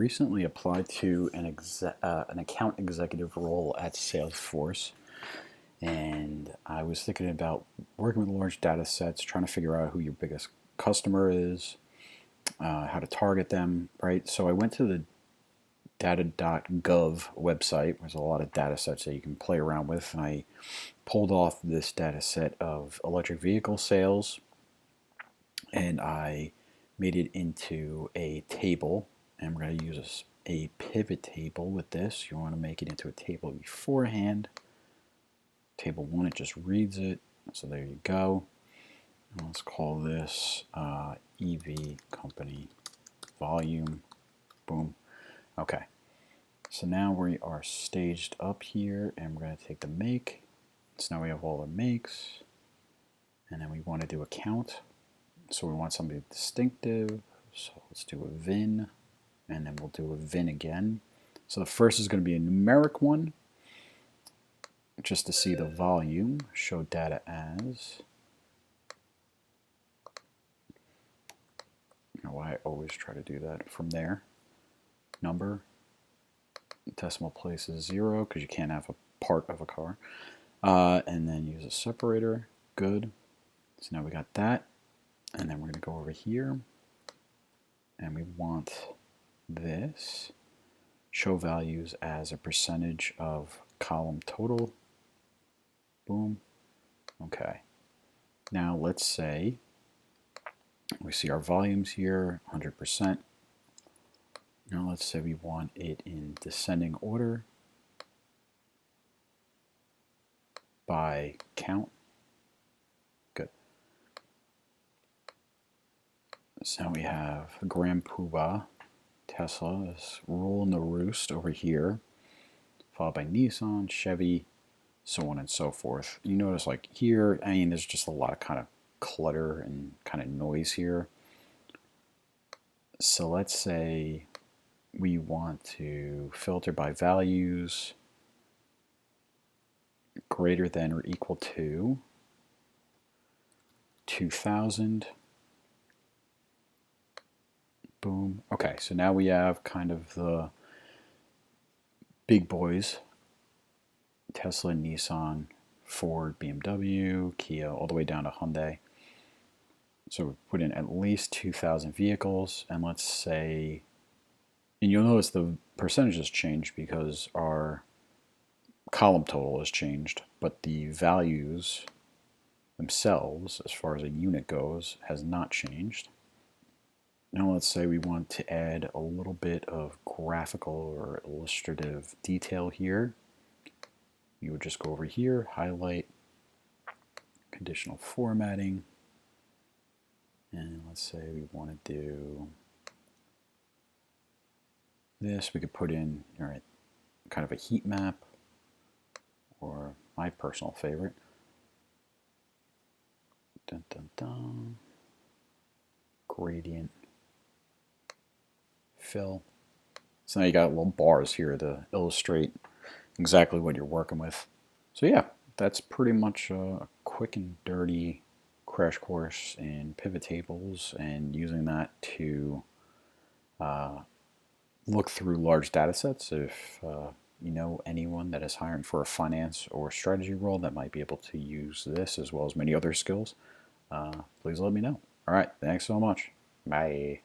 Recently applied to an account executive role at Salesforce, and I was thinking about working with large data sets, trying to figure out who your biggest customer is, how to target them, right? So I went to the data.gov website. There's a lot of data sets that you can play around with, and I pulled off this data set of electric vehicle sales, and I made it into a table. And we're going to use a pivot table with this. You want to make it into a table beforehand. Table 1, it just reads it. So there you go. And let's call this EV company volume. Boom. Okay. So now we are staged up here, and we're going to take the make. So now we have all the makes. And then we want to do a count. So we want something distinctive. So let's do a VIN. And then we'll do a VIN again. So the first is going to be a numeric one, just to see the volume. Show data as. I don't know why I always try to do that. From there, number, decimal place is 0 because you can't have a part of a car. And then use a separator. Good. So now we got that. And then we're going to go over here, and we want this. Show values as a percentage of column total. Boom. Okay. Now let's say we see our volumes here, 100%. Now let's say we want it in descending order by count. Good. So now we have Grand Poobah, Tesla, is ruling the roost over here, followed by Nissan, Chevy, so on and so forth. You notice like here, I mean, there's just a lot of kind of clutter and kind of noise here. So let's say we want to filter by values greater than or equal to 2000. Boom. Okay, so now we have kind of the big boys: Tesla, Nissan, Ford, BMW, Kia, all the way down to Hyundai. So we put in at least 2,000 vehicles, and let's say, and you'll notice the percentages changed because our column total has changed, but the values themselves, as far as a unit goes, has not changed. Now let's say we want to add a little bit of graphical or illustrative detail here. You would just go over here, highlight, conditional formatting, and let's say we want to do this. We could put in kind of a heat map, or my personal favorite. Dun, dun, dun. Gradient fill. So now you got little bars here to illustrate exactly what you're working with. So yeah, that's pretty much a quick and dirty crash course in pivot tables, and using that to look through large data sets. If you know anyone that is hiring for a finance or strategy role that might be able to use this as well as many other skills, please let me know. All right, thanks so much. Bye.